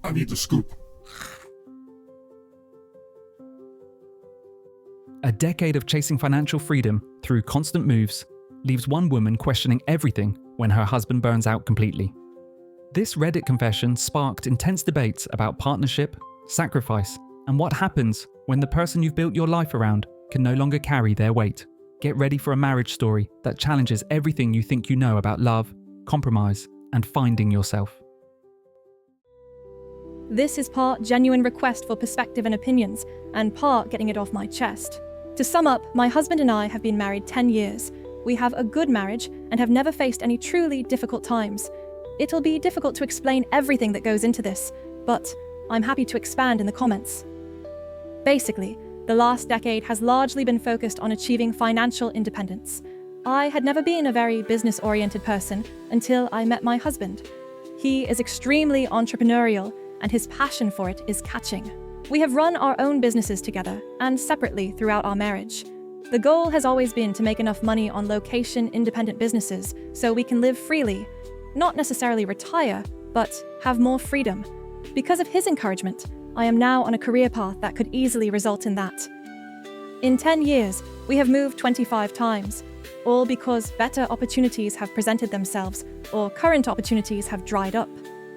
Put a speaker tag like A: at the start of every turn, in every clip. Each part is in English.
A: I need the scoop.
B: A decade of chasing financial freedom through constant moves leaves one woman questioning everything when her husband burns out completely. This Reddit confession sparked intense debates about partnership, sacrifice, and what happens when the person you've built your life around can no longer carry their weight. Get ready for a marriage story that challenges everything you think you know about love, compromise, and finding yourself.
C: This is part genuine request for perspective and opinions, and part getting it off my chest. To sum up, my husband and I have been married 10 years. We have a good marriage and have never faced any truly difficult times. It'll be difficult to explain everything that goes into this, but I'm happy to expand in the comments. Basically, the last decade has largely been focused on achieving financial independence. I had never been a very business-oriented person until I met my husband. He is extremely entrepreneurial, and his passion for it is catching. We have run our own businesses together and separately throughout our marriage. The goal has always been to make enough money on location-independent businesses so we can live freely, not necessarily retire, but have more freedom. Because of his encouragement, I am now on a career path that could easily result in that. In 10 years, we have moved 25 times, all because better opportunities have presented themselves or current opportunities have dried up.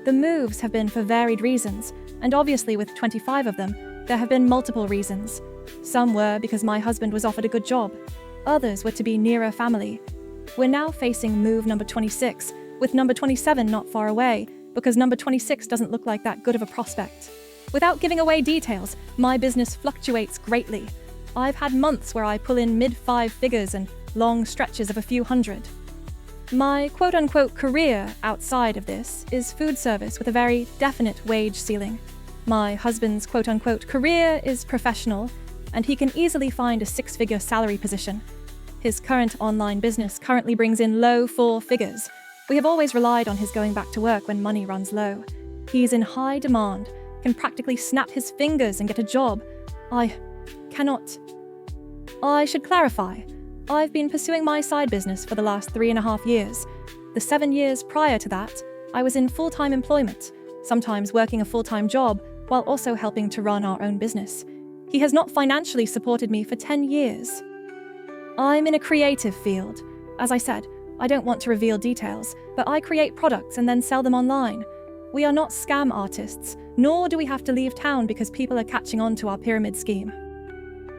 C: The moves have been for varied reasons, and obviously with 25 of them, there have been multiple reasons. Some were because my husband was offered a good job. Others were to be nearer family. We're now facing move number 26, with number 27 not far away, because number 26 doesn't look like that good of a prospect. Without giving away details, my business fluctuates greatly. I've had months where I pull in mid-5 figures and long stretches of a few hundred. My quote-unquote career outside of this is food service with a very definite wage ceiling. My husband's quote-unquote career is professional, and he can easily find a 6-figure salary position. His current online business currently brings in low 4 figures. We have always relied on his going back to work when money runs low. He's in high demand, can practically snap his fingers and get a job. I should clarify. I've been pursuing my side business for the last 3.5 years. The 7 years prior to that, I was in full-time employment, sometimes working a full-time job while also helping to run our own business. He has not financially supported me for 10 years. I'm in a creative field. As I said, I don't want to reveal details, but I create products and then sell them online. We are not scam artists, nor do we have to leave town because people are catching on to our pyramid scheme.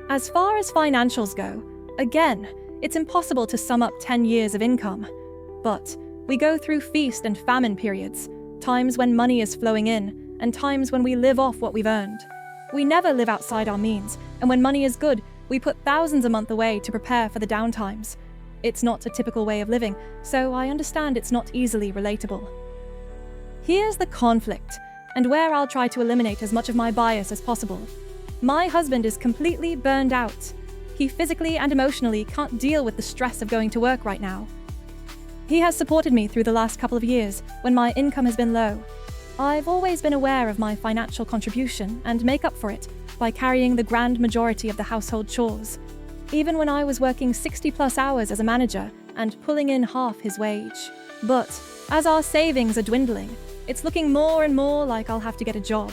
C: As far as financials go, again, it's impossible to sum up 10 years of income. But we go through feast and famine periods, times when money is flowing in, and times when we live off what we've earned. We never live outside our means, and when money is good, we put thousands a month away to prepare for the downtimes. It's not a typical way of living, so I understand it's not easily relatable. Here's the conflict, and where I'll try to eliminate as much of my bias as possible. My husband is completely burned out. He physically and emotionally can't deal with the stress of going to work right now. He has supported me through the last couple of years when my income has been low. I've always been aware of my financial contribution and make up for it by carrying the grand majority of the household chores, even when I was working 60+ hours as a manager and pulling in half his wage. But as our savings are dwindling, it's looking more and more like I'll have to get a job.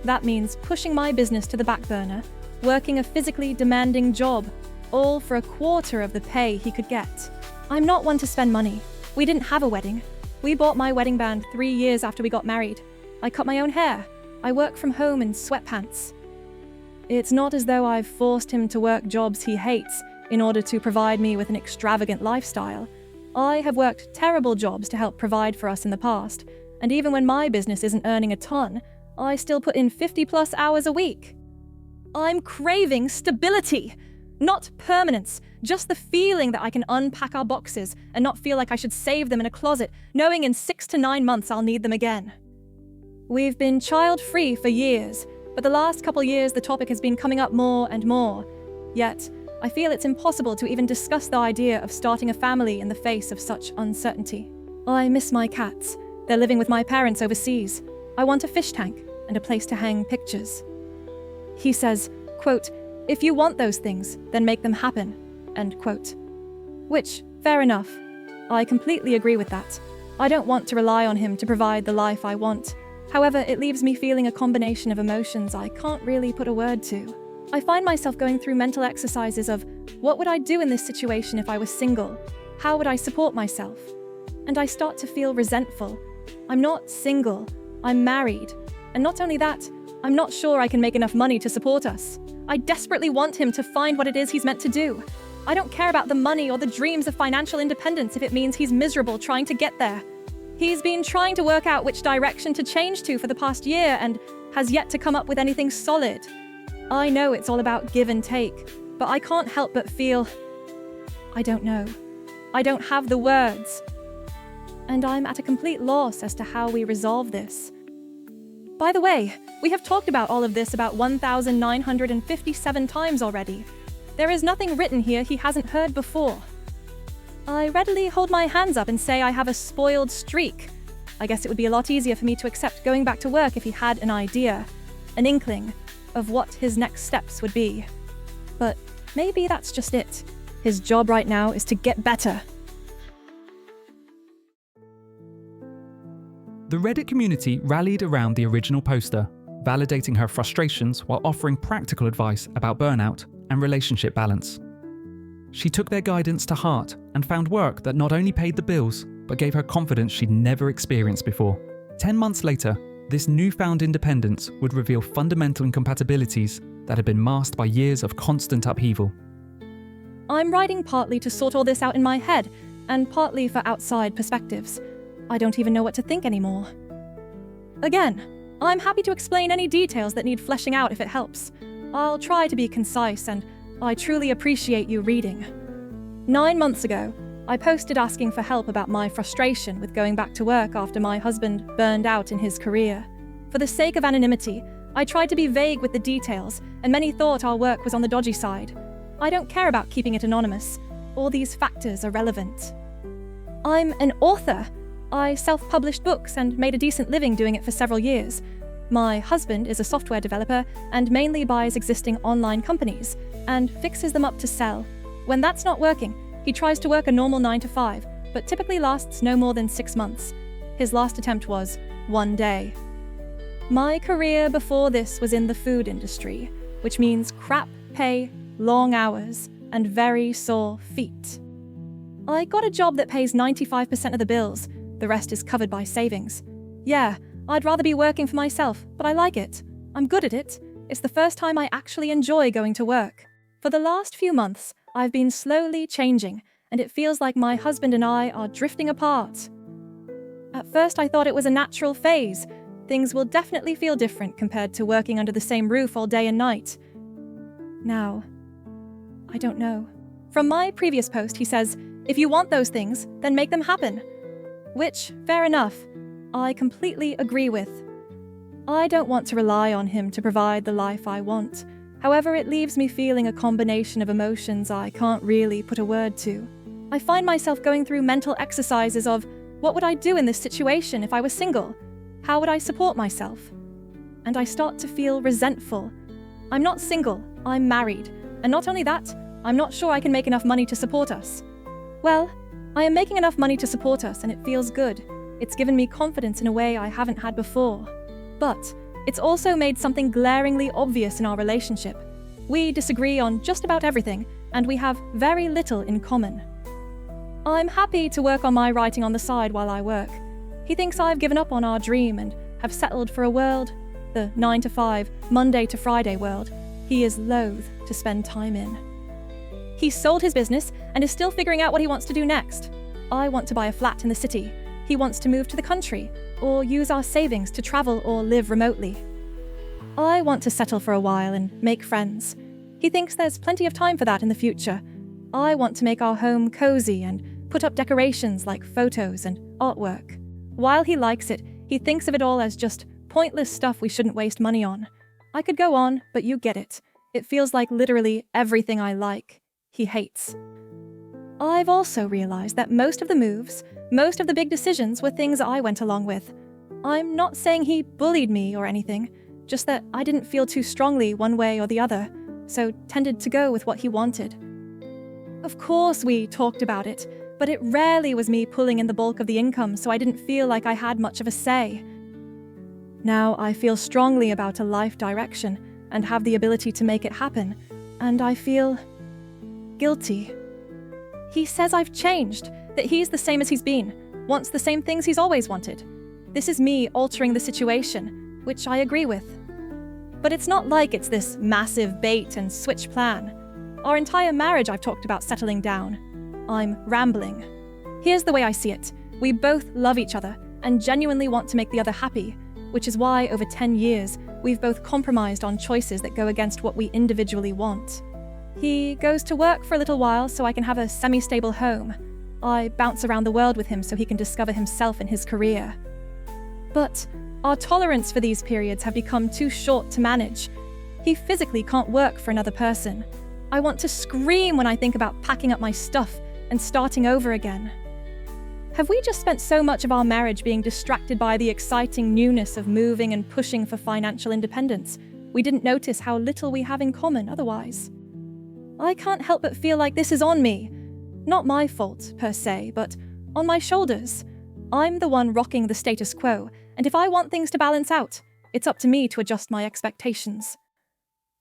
C: That means pushing my business to the back burner, working a physically demanding job, all for a quarter of the pay he could get. I'm not one to spend money. We didn't have a wedding. We bought my wedding band 3 years after we got married. I cut my own hair. I work from home in sweatpants. It's not as though I've forced him to work jobs he hates in order to provide me with an extravagant lifestyle. I have worked terrible jobs to help provide for us in the past, and even when my business isn't earning a ton, I still put in 50+ hours a week. I'm craving stability, not permanence, just the feeling that I can unpack our boxes and not feel like I should save them in a closet, knowing in 6 to 9 months I'll need them again. We've been child-free for years, but the last couple years the topic has been coming up more and more. Yet, I feel it's impossible to even discuss the idea of starting a family in the face of such uncertainty. I miss my cats. They're living with my parents overseas. I want a fish tank and a place to hang pictures. He says, quote, "If you want those things, then make them happen," end quote. Which, fair enough. I completely agree with that. I don't want to rely on him to provide the life I want. However, it leaves me feeling a combination of emotions I can't really put a word to. I find myself going through mental exercises of, what would I do in this situation if I was single? How would I support myself? And I start to feel resentful. I'm not single, I'm married. And not only that, I'm not sure I can make enough money to support us. I desperately want him to find what it is he's meant to do. I don't care about the money or the dreams of financial independence if it means he's miserable trying to get there. He's been trying to work out which direction to change to for the past year and has yet to come up with anything solid. I know it's all about give and take, but I can't help but feel, I don't know. I don't have the words. And I'm at a complete loss as to how we resolve this. By the way, we have talked about all of this about 1,957 times already. There is nothing written here he hasn't heard before. I readily hold my hands up and say I have a spoiled streak. I guess it would be a lot easier for me to accept going back to work if he had an idea, an inkling, of what his next steps would be. But maybe that's just it. His job right now is to get better.
B: The Reddit community rallied around the original poster, validating her frustrations while offering practical advice about burnout and relationship balance. She took their guidance to heart and found work that not only paid the bills, but gave her confidence she'd never experienced before. 10 months later, this newfound independence would reveal fundamental incompatibilities that had been masked by years of constant upheaval.
C: I'm writing partly to sort all this out in my head, and partly for outside perspectives. I don't even know what to think anymore. Again, I'm happy to explain any details that need fleshing out if it helps. I'll try to be concise, and I truly appreciate you reading. 9 months ago, I posted asking for help about my frustration with going back to work after my husband burned out in his career. For the sake of anonymity, I tried to be vague with the details, and many thought our work was on the dodgy side. I don't care about keeping it anonymous. All these factors are relevant. I'm an author. I self-published books and made a decent living doing it for several years. My husband is a software developer and mainly buys existing online companies and fixes them up to sell. When that's not working, he tries to work a normal 9 to 5, but typically lasts no more than 6 months. His last attempt was 1 day. My career before this was in the food industry, which means crap pay, long hours, and very sore feet. I got a job that pays 95% of the bills. The rest is covered by savings. Yeah, I'd rather be working for myself, but I like it. I'm good at it. It's the first time I actually enjoy going to work. For the last few months, I've been slowly changing, and it feels like my husband and I are drifting apart. At first, I thought it was a natural phase. Things will definitely feel different compared to working under the same roof all day and night. Now, I don't know. From my previous post, he says, if you want those things, then make them happen. Which, fair enough, I completely agree with. I don't want to rely on him to provide the life I want. However, it leaves me feeling a combination of emotions I can't really put a word to. I find myself going through mental exercises of, what would I do in this situation if I was single? How would I support myself? And I start to feel resentful. I'm not single, I'm married. And not only that, I'm not sure I can make enough money to support us. Well, I am making enough money to support us and it feels good. It's given me confidence in a way I haven't had before. But it's also made something glaringly obvious in our relationship. We disagree on just about everything, and we have very little in common. I'm happy to work on my writing on the side while I work. He thinks I've given up on our dream and have settled for a world, the 9 to 5, Monday to Friday world, he is loath to spend time in. He's sold his business and is still figuring out what he wants to do next. I want to buy a flat in the city. He wants to move to the country, or use our savings to travel or live remotely. I want to settle for a while and make friends. He thinks there's plenty of time for that in the future. I want to make our home cozy and put up decorations like photos and artwork. While he likes it, he thinks of it all as just pointless stuff we shouldn't waste money on. I could go on, but you get it. It feels like literally everything I like, he hates. I've also realized that most of the moves, most of the big decisions were things I went along with. I'm not saying he bullied me or anything, just that I didn't feel too strongly one way or the other, so tended to go with what he wanted. Of course we talked about it, but it rarely was me pulling in the bulk of the income, so I didn't feel like I had much of a say. Now I feel strongly about a life direction and have the ability to make it happen, and I feel guilty. He says I've changed, that he's the same as he's been, wants the same things he's always wanted. This is me altering the situation, which I agree with. But it's not like it's this massive bait and switch plan. Our entire marriage I've talked about settling down. I'm rambling. Here's the way I see it. We both love each other and genuinely want to make the other happy, which is why over 10 years, we've both compromised on choices that go against what we individually want. He goes to work for a little while so I can have a semi-stable home. I bounce around the world with him so he can discover himself and his career. But our tolerance for these periods have become too short to manage. He physically can't work for another person. I want to scream when I think about packing up my stuff and starting over again. Have we just spent so much of our marriage being distracted by the exciting newness of moving and pushing for financial independence? We didn't notice how little we have in common otherwise. I can't help but feel like this is on me. Not my fault, per se, but on my shoulders. I'm the one rocking the status quo, and if I want things to balance out, it's up to me to adjust my expectations.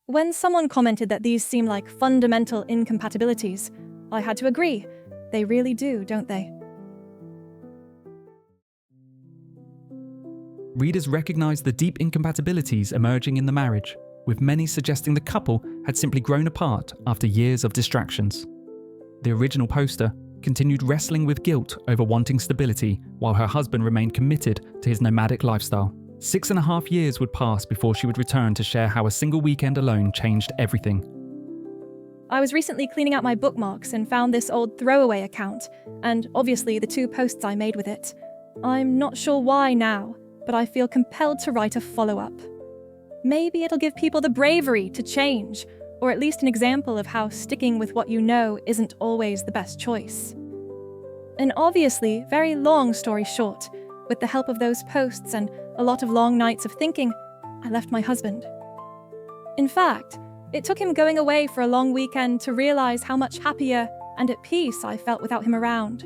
C: When someone commented that these seem like fundamental incompatibilities, I had to agree. They really do, don't they?
B: Readers recognised the deep incompatibilities emerging in the marriage, with many suggesting the couple had simply grown apart after years of distractions. The original poster continued wrestling with guilt over wanting stability while her husband remained committed to his nomadic lifestyle. 6.5 years would pass before she would return to share how a single weekend alone changed everything.
C: I was recently cleaning out my bookmarks and found this old throwaway account, and obviously the 2 posts I made with it. I'm not sure why now, but I feel compelled to write a follow-up. Maybe it'll give people the bravery to change, or at least an example of how sticking with what you know isn't always the best choice. An obviously very long story short, with the help of those posts and a lot of long nights of thinking, I left my husband. In fact, it took him going away for a long weekend to realize how much happier and at peace I felt without him around.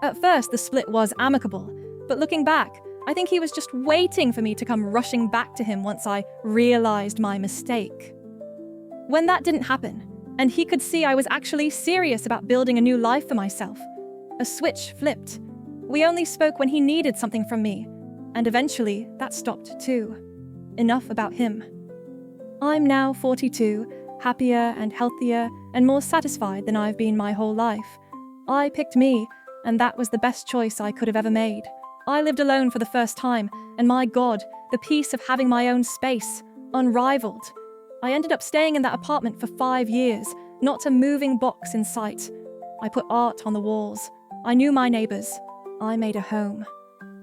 C: At first, the split was amicable, but looking back, I think he was just waiting for me to come rushing back to him once I realized my mistake. When that didn't happen, and he could see I was actually serious about building a new life for myself, a switch flipped. We only spoke when he needed something from me, and eventually that stopped too. Enough about him. I'm now 42, happier and healthier and more satisfied than I've been my whole life. I picked me, and that was the best choice I could have ever made. I lived alone for the first time, and my God, the peace of having my own space, unrivaled. I ended up staying in that apartment for 5 years, not a moving box in sight. I put art on the walls. I knew my neighbors. I made a home.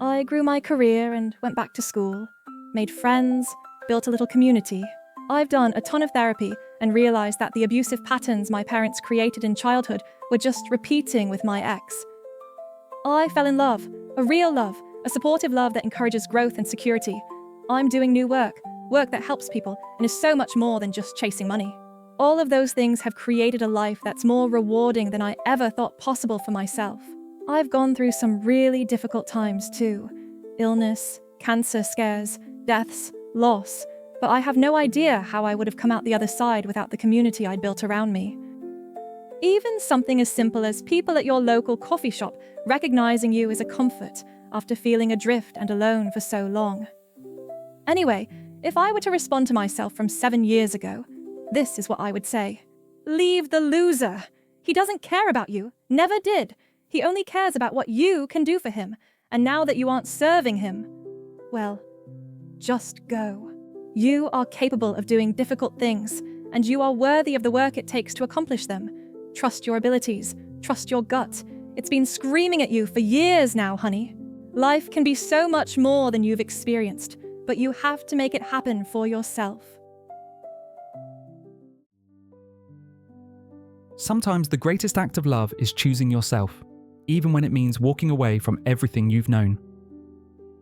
C: I grew my career and went back to school, made friends, built a little community. I've done a ton of therapy and realized that the abusive patterns my parents created in childhood were just repeating with my ex. I fell in love, a real love, a supportive love that encourages growth and security. I'm doing new work that helps people and is so much more than just chasing money. All of those things have created a life that's more rewarding than I ever thought possible for myself. I've gone through some really difficult times too. Illness, cancer scares, deaths, loss. But I have no idea how I would have come out the other side without the community I'd built around me. Even something as simple as people at your local coffee shop recognizing you is a comfort after feeling adrift and alone for so long. Anyway, if I were to respond to myself from 7 years ago, this is what I would say. Leave the loser. He doesn't care about you, never did. He only cares about what you can do for him. And now that you aren't serving him, well, just go. You are capable of doing difficult things, and you are worthy of the work it takes to accomplish them. Trust your abilities. Trust your gut. It's been screaming at you for years now, honey. Life can be so much more than you've experienced, but you have to make it happen for yourself.
B: Sometimes the greatest act of love is choosing yourself, even when it means walking away from everything you've known.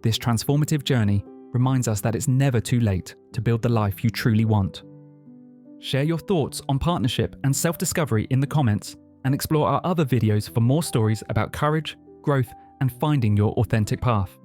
B: This transformative journey reminds us that it's never too late to build the life you truly want. Share your thoughts on partnership and self-discovery in the comments, and explore our other videos for more stories about courage, growth, and finding your authentic path.